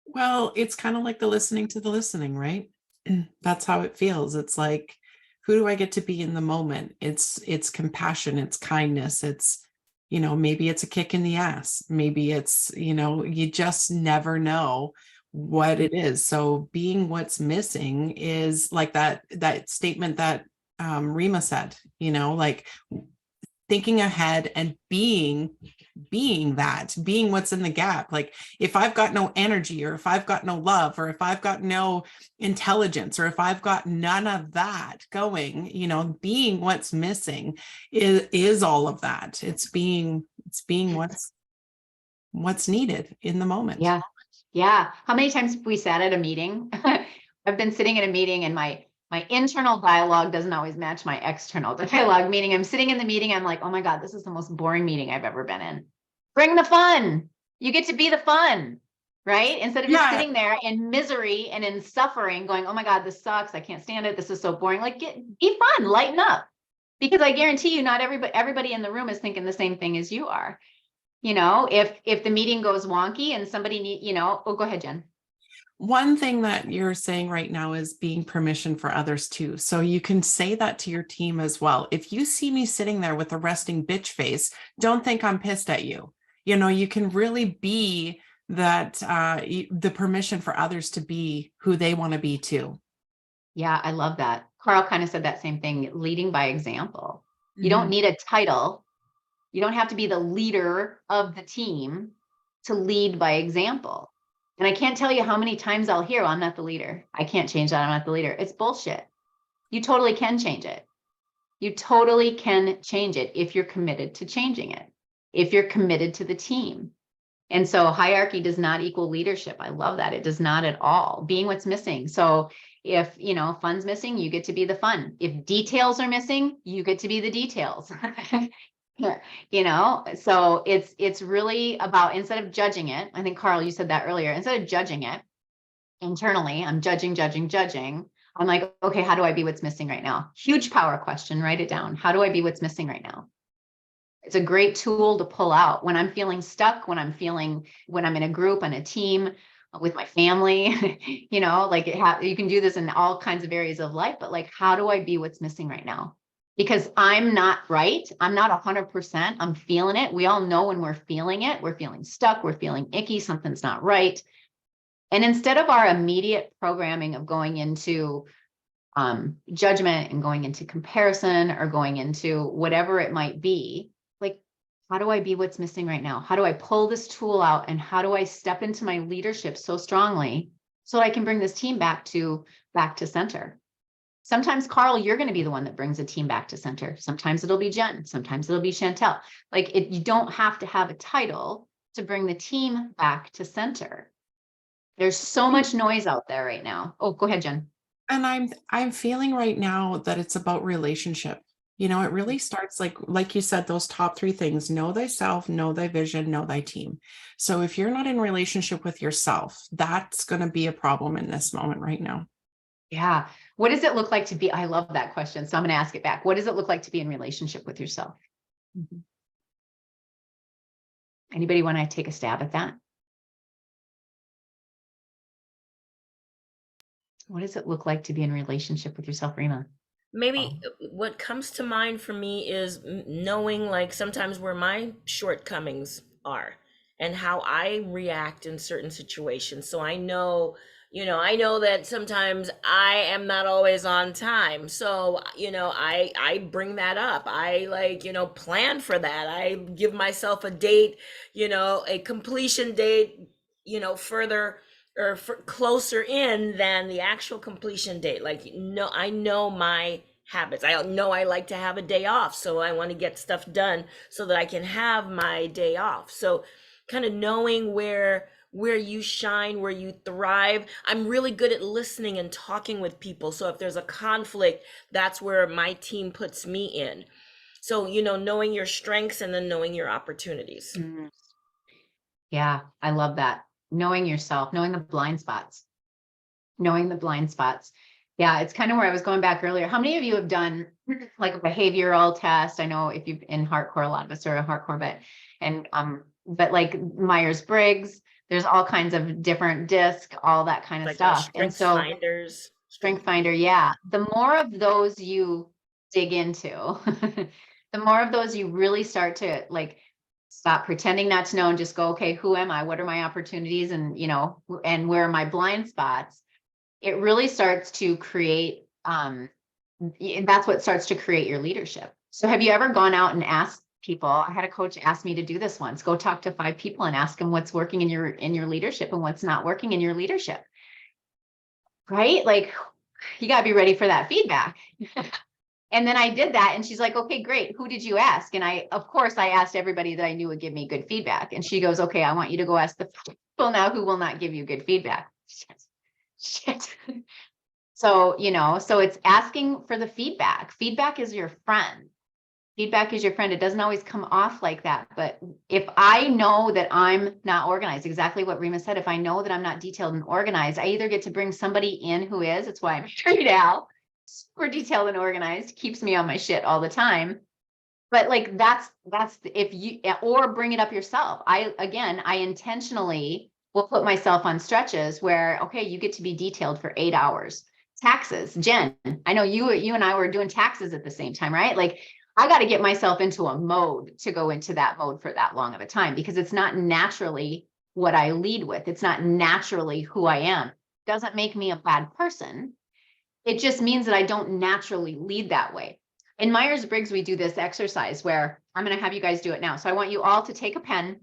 Well, it's kind of like the listening to the listening, right? That's how it feels. It's like, who do I get to be in the moment? It's compassion, it's kindness, it's, maybe it's a kick in the ass. Maybe it's, you just never know what it is. So being what's missing is like that statement that Rima said, like thinking ahead and being what's in the gap. Like, if I've got no energy, or if I've got no love, or if I've got no intelligence, or if I've got none of that going, being what's missing is all of that. It's being what's needed in the moment. Yeah. How many times have we sat at a meeting? I've been sitting at a meeting and my internal dialogue doesn't always match my external dialogue, meaning I'm sitting in the meeting, I'm like, oh my God, this is the most boring meeting I've ever been in. Bring the fun. You get to be the fun, right? Instead of just sitting there in misery and in suffering going, oh my God, this sucks. I can't stand it. This is so boring. Like, be fun, lighten up. Because I guarantee you, not everybody in the room is thinking the same thing as you are. If the meeting goes wonky and somebody go ahead, Jen. One thing that you're saying right now is being permission for others too. So you can say that to your team as well. If you see me sitting there with a resting bitch face, don't think I'm pissed at you. You can really be that, the permission for others to be who they want to be too. Yeah, I love that. Carl kind of said that same thing, leading by example. You Mhm. don't need a title. You don't have to be the leader of the team to lead by example. And I can't tell you how many times I'll hear, well, I'm not the leader. I can't change that. I'm not the leader. It's bullshit. You totally can change it. You totally can change it if you're committed to changing it, if you're committed to the team. And so hierarchy does not equal leadership. I love that. It does not at all. Being what's missing. So if, fun's missing, you get to be the fun. If details are missing, you get to be the details. So it's really about, instead of judging it, I think Carl, you said that earlier, instead of judging it internally, I'm judging. I'm like, okay, how do I be what's missing right now? Huge power question. Write it down. How do I be what's missing right now? It's a great tool to pull out when I'm feeling stuck, when I'm in a group, on a team, with my family, you can do this in all kinds of areas of life, but like, how do I be what's missing right now? Because I'm not right. I'm not 100%. I'm feeling it. We all know when we're feeling it, we're feeling stuck, we're feeling icky, something's not right. And instead of our immediate programming of going into judgment and going into comparison or going into whatever it might be, like, how do I be what's missing right now? How do I pull this tool out, and how do I step into my leadership so strongly so I can bring this team back to center? Sometimes, Carl, you're going to be the one that brings a team back to center. Sometimes it'll be Jen. Sometimes it'll be Chantel. You don't have to have a title to bring the team back to center. There's so much noise out there right now. Oh, go ahead, Jen. And I'm feeling right now that it's about relationship. It really starts like you said, those top three things: know thyself, know thy vision, know thy team. So if you're not in relationship with yourself, that's going to be a problem in this moment right now. Yeah. What does it look like to be? I love that question. So I'm going to ask it back. What does it look like to be in relationship with yourself? Mm-hmm. Anybody want to take a stab at that? What does it look like to be in relationship with yourself, Rima? Maybe what comes to mind for me is knowing, like, sometimes where my shortcomings are and how I react in certain situations. So I know that sometimes I am not always on time. So, I bring that up. I plan for that. I give myself a date, a completion date, further or closer in than the actual completion date. I know my habits. I know I like to have a day off, so I want to get stuff done so that I can have my day off. So kind of knowing where you shine, where you thrive. I'm really good at listening and talking with people. So if there's a conflict, that's where my team puts me in. So, knowing your strengths and then knowing your opportunities. Mm. Yeah, I love that. Knowing yourself, knowing the blind spots, knowing the blind spots. Yeah, it's kind of where I was going back earlier. How many of you have done like a behavioral test? I know if you've in hardcore, a lot of us are a hardcore, but like Myers-Briggs, there's all kinds of different DISC, all that kind of Like stuff. And strength so finders. Strength Finder, yeah. The more of those you dig into, the more of those you really start to like stop pretending not to know and just go, okay, who am I? What are my opportunities? And, and where are my blind spots? It really starts to create, that's what starts to create your leadership. So have you ever gone out and asked people? I had a coach ask me to do this once, go talk to 5 people and ask them what's working in your leadership and what's not working in your leadership. Right? Like, you got to be ready for that feedback. And then I did that. And she's like, okay, great. Who did you ask? And of course, I asked everybody that I knew would give me good feedback. And she goes, okay, I want you to go ask the people now who will not give you good feedback. Shit. So, so it's asking for the feedback. Feedback is your friend. Feedback is your friend. It doesn't always come off like that. But if I know that I'm not organized, exactly what Rima said, if I know that I'm not detailed and organized, I either get to bring somebody in who is, it's why I'm married Al, super detailed and organized, keeps me on my shit all the time. But like, that's if you, or bring it up yourself. I intentionally will put myself on stretches where, okay, you get to be detailed for 8 hours. Taxes, Jen, I know you and I were doing taxes at the same time, right? Like, I got to get myself into a mode to go into that mode for that long of a time, because it's not naturally what I lead with. It's not naturally who I am. Doesn't make me a bad person. It just means that I don't naturally lead that way. In Myers-Briggs, we do this exercise where I'm going to have you guys do it now. So I want you all to take a pen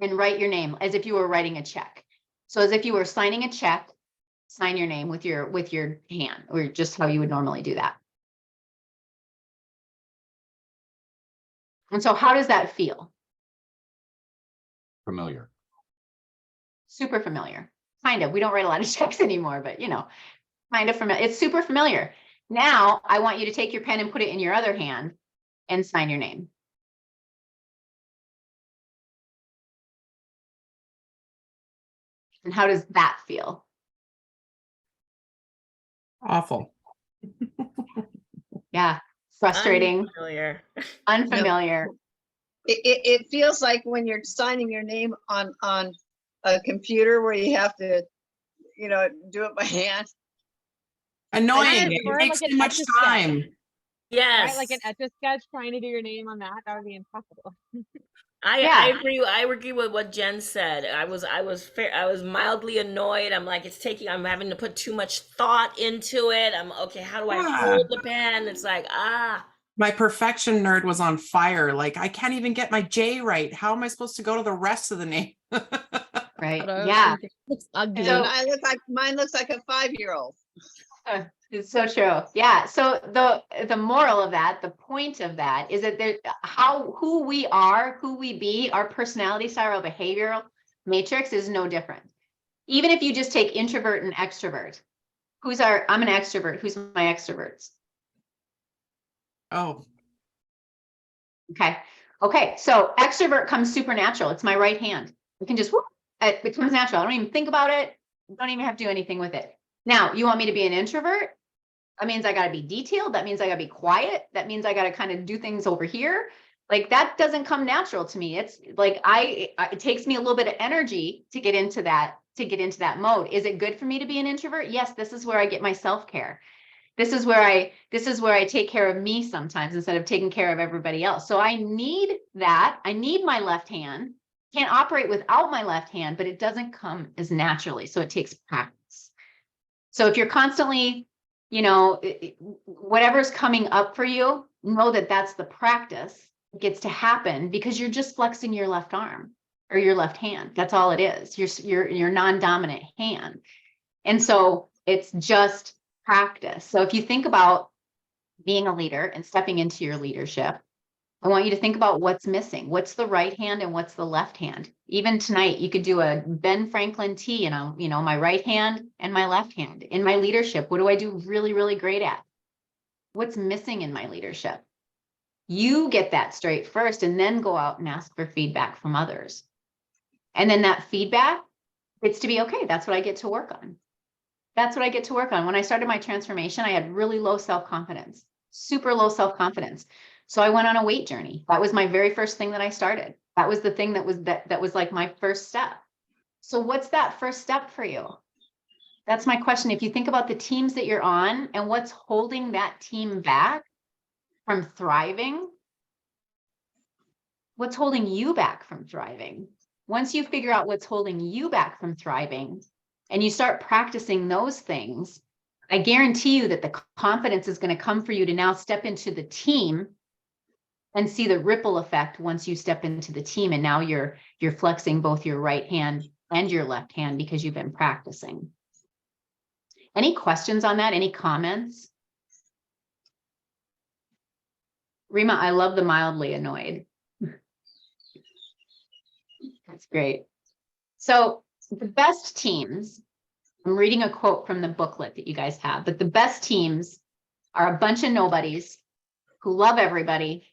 and write your name as if you were writing a check. So as if you were signing a check, sign your name with your hand, or just how you would normally do that. And so how does that feel? Familiar. Super familiar. Kind of. We don't write a lot of checks anymore, but kind of familiar. It's super familiar. Now I want you to take your pen and put it in your other hand and sign your name. And how does that feel? Awful. Yeah. Frustrating. Unfamiliar. It feels like when you're signing your name on a computer where you have to, do it by hand. Annoying. Or It takes like too an much Etch-a-Sketch. time. Yes. Right, like an Etch-a-Sketch, trying to do your name on that would be impossible. I agree. I agree with what Jen said. I was mildly annoyed. I'm like, I'm having to put too much thought into it. I'm okay. How do I hold the pen? It's like, My perfection nerd was on fire. Like, I can't even get my J right. How am I supposed to go to the rest of the name? Right. Yeah. And So- mine looks like a 5-year-old. It's so true. Yeah. So the moral of that, the point of that is that who we are, who we be, our personality style, behavioral matrix is no different. Even if you just take introvert and extrovert, I'm an extrovert. Who's my extroverts? Oh, Okay. So extrovert comes supernatural. It's my right hand. We can just, it becomes natural. I don't even think about it. Don't even have to do anything with it. Now, you want me to be an introvert? That means I got to be detailed. That means I got to be quiet. That means I got to kind of do things over here. Like, that doesn't come natural to me. It's like, it takes me a little bit of energy to get into that mode. Is it good for me to be an introvert? Yes, this is where I get my self-care. This is where I take care of me sometimes instead of taking care of everybody else. So I need that. I need my left hand. Can't operate without my left hand, but it doesn't come as naturally. So it takes practice. So if you're constantly, whatever's coming up for you, know that that's the practice that gets to happen, because you're just flexing your left arm or your left hand. That's all it is. Your non-dominant hand. And so it's just practice. So if you think about being a leader and stepping into your leadership, I want you to think about what's missing. What's the right hand and what's the left hand? Even tonight, you could do a Ben Franklin T, my right hand and my left hand. In my leadership, what do I do really, really great at? What's missing in my leadership? You get that straight first and then go out and ask for feedback from others. And then that feedback gets to be, okay, that's what I get to work on. That's what I get to work on. When I started my transformation, I had really low self-confidence, super low self-confidence. So I went on a weight journey. That was my very first thing that I started. That was the thing that was like my first step. So what's that first step for you? That's my question. If you think about the teams that you're on and what's holding that team back from thriving, what's holding you back from thriving? Once you figure out what's holding you back from thriving and you start practicing those things, I guarantee you that the confidence is going to come for you to now step into the team and see the ripple effect once you step into the team. And now you're flexing both your right hand and your left hand because you've been practicing. Any questions on that? Any comments? Rima, I love the mildly annoyed. That's great. So the best teams, I'm reading a quote from the booklet that you guys have, but the best teams are a bunch of nobodies who love everybody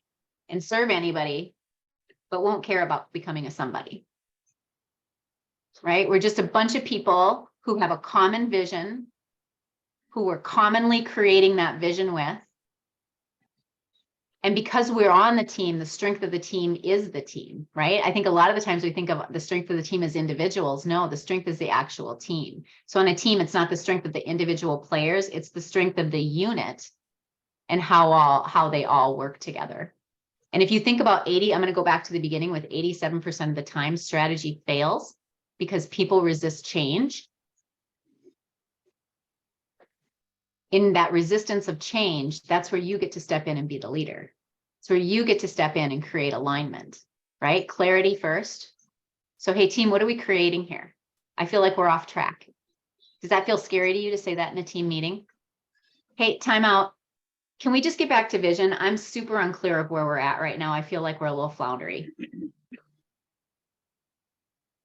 and serve anybody, but won't care about becoming a somebody. Right? We're just a bunch of people who have a common vision, who we're commonly creating that vision with. And because we're on the team, the strength of the team is the team, right? I think a lot of the times we think of the strength of the team as individuals. No, the strength is the actual team. So on a team, it's not the strength of the individual players, it's the strength of the unit and how they all work together. And if you think about I'm going to go back to the beginning with 87% of the time, strategy fails because people resist change. In that resistance of change, that's where you get to step in and be the leader. It's where you get to step in and create alignment, right? Clarity first. So, hey, team, what are we creating here? I feel like we're off track. Does that feel scary to you to say that in a team meeting? Hey, time out. Can we just get back to vision? I'm super unclear of where we're at right now. I feel like we're a little floundery.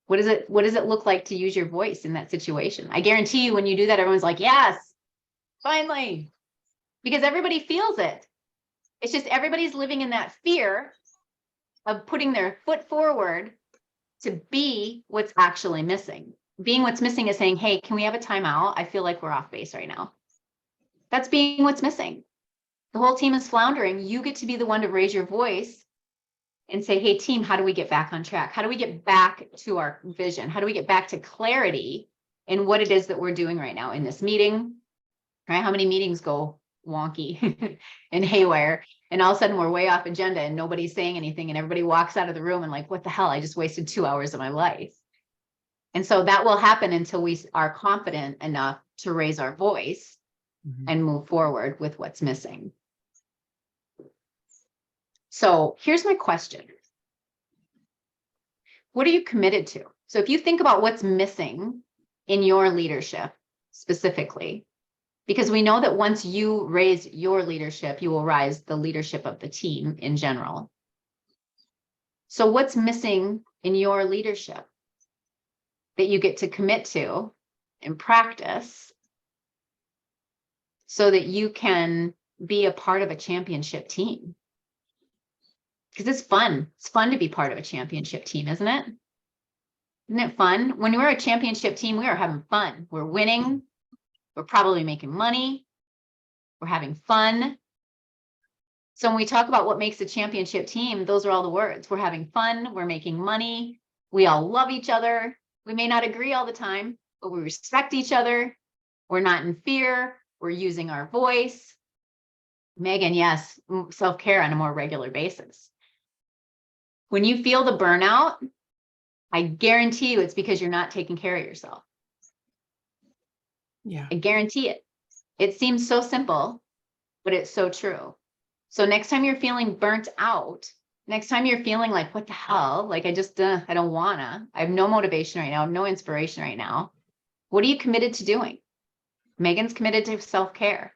What does it look like to use your voice in that situation? I guarantee you when you do that, everyone's like, yes, finally, because everybody feels it. It's just everybody's living in that fear of putting their foot forward to be what's actually missing. Being what's missing is saying, hey, can we have a timeout? I feel like we're off base right now. That's being what's missing. The whole team is floundering. You get to be the one to raise your voice and say, hey, team, how do we get back on track? How do we get back to our vision? How do we get back to clarity in what it is that we're doing right now in this meeting? Right? How many meetings go wonky and haywire? And all of a sudden we're way off agenda and nobody's saying anything and everybody walks out of the room and like, what the hell? I just wasted 2 hours of my life. And so that will happen until we are confident enough to raise our voice and move forward with what's missing. So here's my question. What are you committed to? So if you think about what's missing in your leadership specifically, because we know that once you raise your leadership, you will rise the leadership of the team in general. So what's missing in your leadership that you get to commit to and practice so that you can be a part of a championship team? Because it's fun. It's fun to be part of a championship team, isn't it? Isn't it fun? When we're a championship team, we are having fun. We're winning. We're probably making money. We're having fun. So when we talk about what makes a championship team, those are all the words. We're having fun. We're making money. We all love each other. We may not agree all the time, but we respect each other. We're not in fear. We're using our voice. Megan, yes, self-care on a more regular basis. When you feel the burnout, I guarantee you it's because you're not taking care of yourself. Yeah. I guarantee it. It seems so simple, but it's so true. So next time you're feeling burnt out, next time you're feeling like, what the hell? Like, I don't wanna, I have no motivation right now. I have no inspiration right now. What are you committed to doing? Megan's committed to self-care.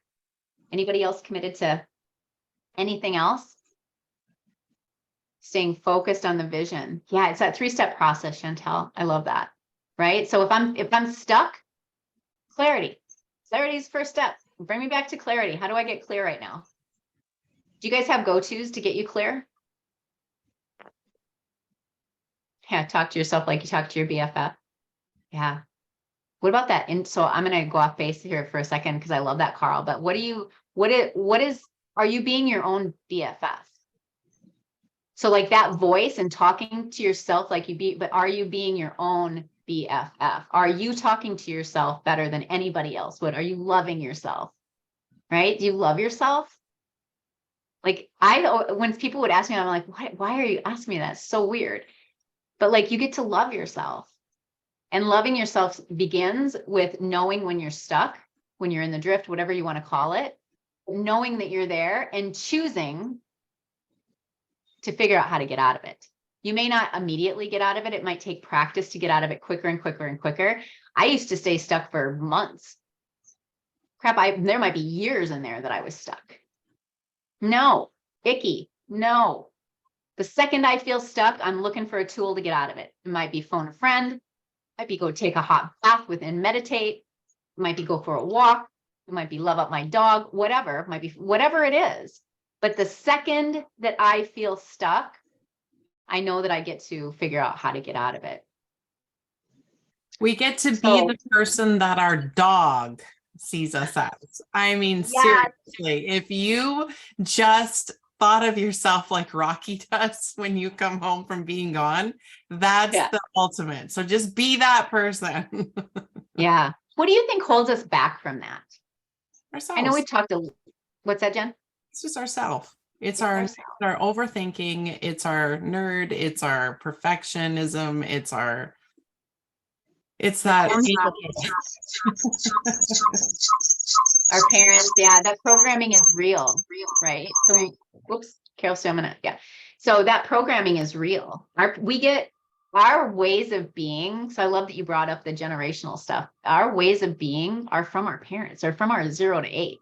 Anybody else committed to Anything else? Staying focused on the vision. Yeah, it's that 3-step process, Chantel. I love that. Right? So if I'm stuck, clarity. Clarity is first step. Bring me back to clarity. How do I get clear right now? Do you guys have go-tos to get you clear? Yeah, talk to yourself like you talk to your BFF. Yeah. What about that? And so I'm going to go off base here for a second because I love that, Carl. But are you being your own BFF? So like that voice and talking to yourself like but are you being your own BFF? Are you talking to yourself better than anybody else would? Are you loving yourself? Right? Do you love yourself? Like when people would ask me, I'm like, why are you asking me that? It's so weird. But like you get to love yourself. And loving yourself begins with knowing when you're stuck, when you're in the drift, whatever you want to call it, knowing that you're there and choosing to figure out how to get out of it. You may not immediately get out of it. It might take practice to get out of it quicker and quicker and quicker. I used to stay stuck for months. Crap, there might be years in there that I was stuck. No, icky, no. The second I feel stuck, I'm looking for a tool to get out of it. It might be phone a friend. Might be go take a hot bath and meditate. It might be go for a walk. It might be love up my dog, whatever. It might be whatever it is. But the second that I feel stuck, I know that I get to figure out how to get out of it. We get to be the person that our dog sees us as. I mean, seriously, if you just thought of yourself like Rocky does when you come home from being gone, that's the ultimate. So just be that person. Yeah. What do you think holds us back from that? Ourselves. I know we talked what's that, Jen? It's just ourself. It's our overthinking. It's our nerd. It's our perfectionism. It's that. Our parents, that programming is real, right? So, whoops, Carol, so so that programming is real. Our ways of being. So I love that you brought up the generational stuff. Our ways of being are from our parents, or from our 0 to 8.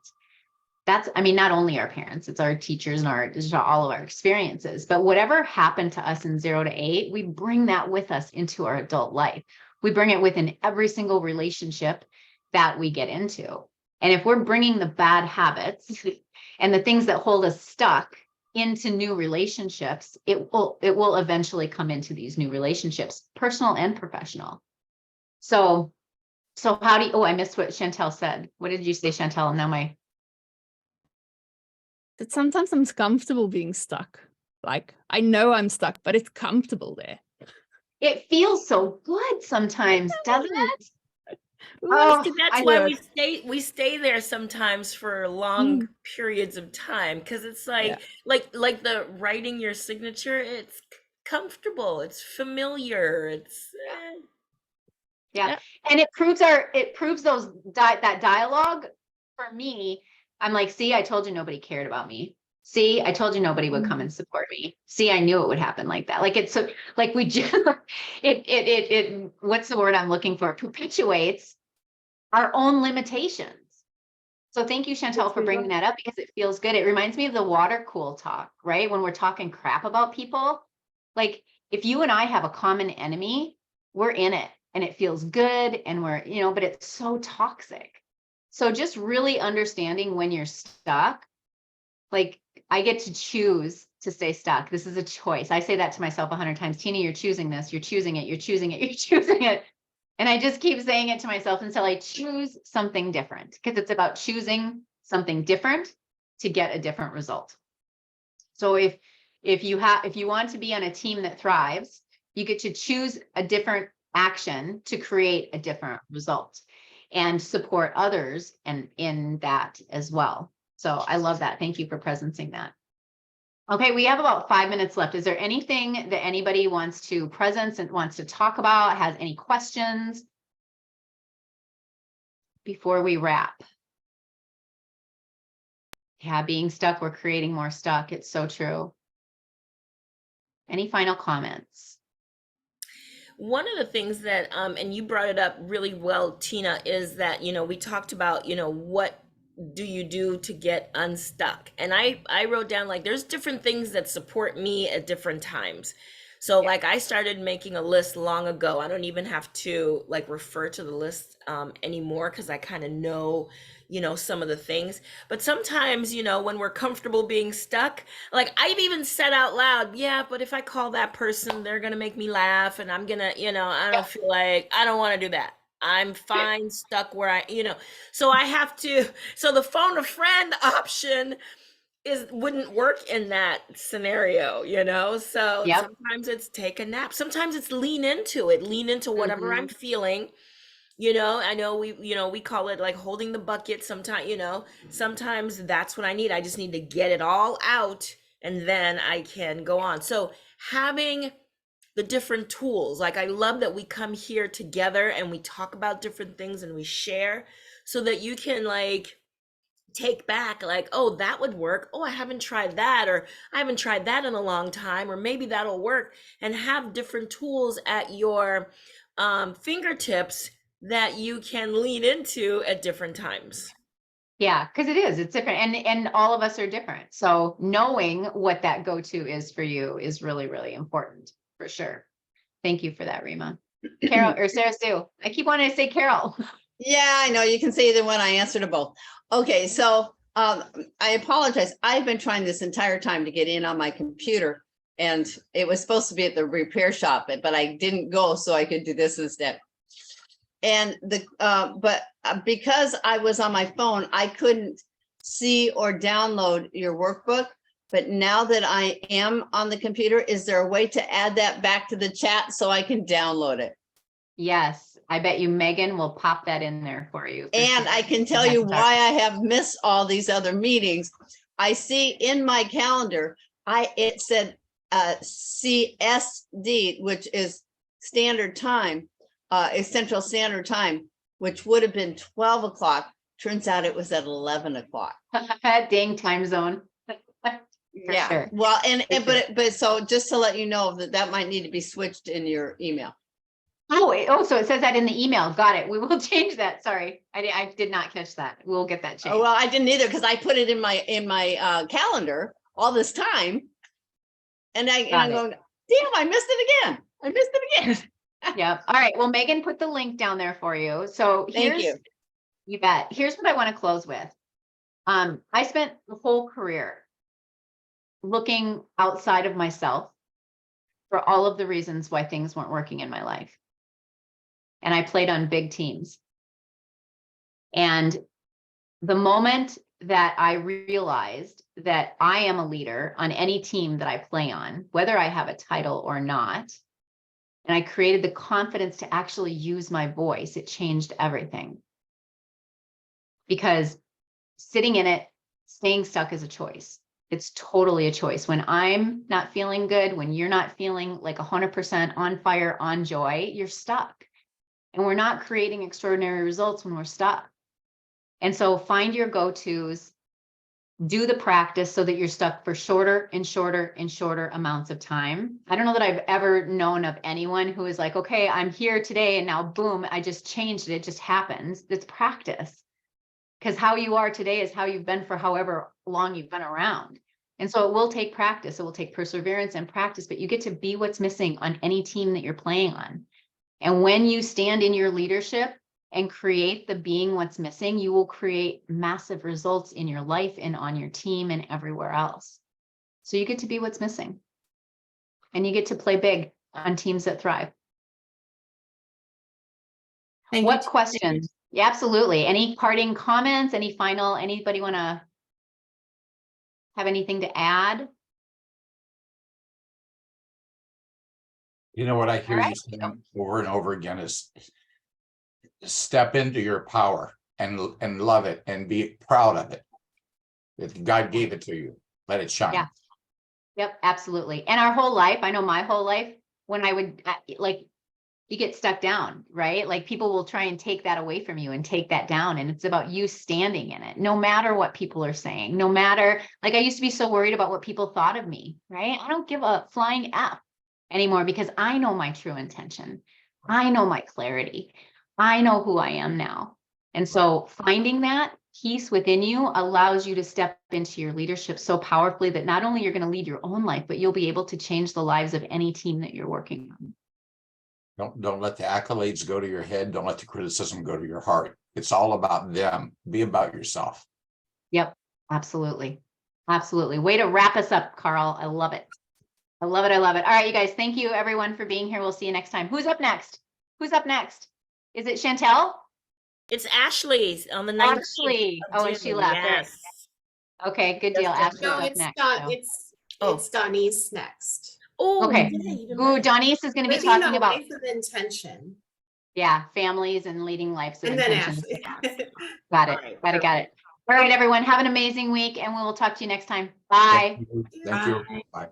Not only our parents, it's our teachers and all of our experiences, but whatever happened to us in 0 to 8, we bring that with us into our adult life. We bring it within every single relationship that we get into. And if we're bringing the bad habits and the things that hold us stuck into new relationships, it will eventually come into these new relationships, personal and professional. So how do you, I missed what Chantel said. What did you say, Chantel? And now that sometimes I'm comfortable being stuck. Like I know I'm stuck, but it's comfortable there. It feels so good sometimes, doesn't it? That's why we stay there sometimes for long periods of time, because it's like the writing your signature, it's comfortable, it's familiar, it's and it proves that dialogue. For me, I'm like, see, I told you nobody cared about me. See, I told you nobody would come and support me. See, I knew it would happen like that. Like it's so like we just it what's the word I'm looking for? Perpetuates our own limitations. So thank you, Chantel, for bringing that up, because it feels good. It reminds me of the water cool talk, right? When we're talking crap about people, like if you and I have a common enemy, we're in it and it feels good, and we're, but it's so toxic. So just really understanding when you're stuck, like I get to choose to stay stuck. This is a choice. I say that to myself 100 times. Tina, you're choosing this. You're choosing it. You're choosing it. You're choosing it. And I just keep saying it to myself until I choose something different, because it's about choosing something different to get a different result. So if you want to be on a team that thrives, you get to choose a different action to create a different result, and support others and in that as well. So I love that. Thank you for presencing that. Okay, we have about 5 minutes left. Is there anything that anybody wants to presence and wants to talk about, has any questions before we wrap? Yeah, being stuck, we're creating more stuck. It's so true. Any final comments? One of the things that, and you brought it up really well, Tina, is that, we talked about, what do you do to get unstuck? And I wrote down, like, there's different things that support me at different times. So like I started making a list long ago. I don't even have to like refer to the list anymore, because I kind of know, some of the things. But sometimes, when we're comfortable being stuck, like I've even said out loud, yeah, but if I call that person, they're gonna make me laugh, and I'm gonna, I don't feel like, I don't want to do that. I'm fine stuck where so I have to, so the phone a friend option wouldn't work in that scenario, so Yep. sometimes it's take a nap, sometimes it's lean into whatever I'm feeling. I know we call it like holding the bucket. Sometimes that's what I need. I just need to get it all out, and then I can go on. So having the different tools, like I love that we come here together and we talk about different things and we share, so that you can like take back, like, oh, that would work. Oh, I haven't tried that, or I haven't tried that in a long time, or maybe that'll work, and have different tools at your fingertips that you can lean into at different times. Yeah, because it's different, and all of us are different. So knowing what that go-to is for you is really, really important, for sure. Thank you for that, Rima. Carol or Sarah Sue. I keep wanting to say Carol. Yeah, I know. You can say either one. I answer to both. Okay, so I apologize. I've been trying this entire time to get in on my computer, and it was supposed to be at the repair shop, but I didn't go, so I could do this instead. And because I was on my phone, I couldn't see or download your workbook. But now that I am on the computer, is there a way to add that back to the chat so I can download it? Yes, I bet you Megan will pop that in there for you. And I can tell you why I have missed all these other meetings. I see in my calendar, it said CSD, which is standard time, is Central Standard Time, which would have been 12 o'clock. Turns out it was at 11 o'clock. Dang time zone. Yeah. Sure. Well, but so just to let you know that might need to be switched in your email. Oh, so it says that in the email. Got it. We will change that. Sorry, I did not catch that. We'll get that changed. Oh, well, I didn't either, because I put it in my calendar all this time, and I'm going, damn, I missed it again. Yeah. All right. Well, Megan put the link down there for you. So Thank you. You bet. Here's what I want to close with. I spent the whole career looking outside of myself for all of the reasons why things weren't working in my life. And I played on big teams. And the moment that I realized that I am a leader on any team that I play on, whether I have a title or not, and I created the confidence to actually use my voice, it changed everything. Because sitting in it, staying stuck is a choice. It's totally a choice. When I'm not feeling good, when you're not feeling like 100% on fire, on joy, you're stuck. And we're not creating extraordinary results when we're stuck. And so find your go-tos, do the practice so that you're stuck for shorter and shorter and shorter amounts of time. I don't know that I've ever known of anyone who is like, okay, I'm here today and now boom, I just changed it. It just happens. It's practice. Because how you are today is how you've been for however long you've been around. And so it will take practice. It will take perseverance and practice, but you get to be what's missing on any team that you're playing on. And when you stand in your leadership and create the being what's missing, you will create massive results in your life and on your team and everywhere else. So you get to be what's missing. And you get to play big on teams that thrive. What questions? Yeah, absolutely. Any parting comments? Anybody want to have anything to add? You know what I hear you saying over and over again is step into your power and love it and be proud of it. If God gave it to you, let it shine. Yeah. Yep, absolutely. And our whole life, I know my whole life, when I would you get stuck down, right? Like people will try and take that away from you and take that down. And it's about you standing in it, no matter what people are saying, no matter, like I used to be so worried about what people thought of me, right? I don't give a flying F anymore because I know my true intention. I know my clarity. I know who I am now. And so finding that, peace within you allows you to step into your leadership so powerfully that not only you're going to lead your own life, but you'll be able to change the lives of any team that you're working on. Don't let the accolades go to your head. Don't let the criticism go to your heart. It's all about them. Be about yourself. Yep, absolutely. Absolutely. Way to wrap us up, Carl. I love it. I love it. I love it. All right, you guys. Thank you everyone for being here. We'll see you next time. Who's up next? Who's up next? Is it Chantel? It's Ashley's on the 19th. Ashley. of Oh, and she June. left. Yes. Okay, good deal. That's Ashley's No, up it's next. not. so. It's Donnie's next. Oh, Okay. yeah, you're Ooh, right. Donise is going to be Living talking a about, life of intention. yeah, families and leading lives of And then intention. Ashley. Got it. All right, Got it. All right, everyone. Have an amazing week, and we will talk to you next time. Bye. Thank you. Bye. Bye.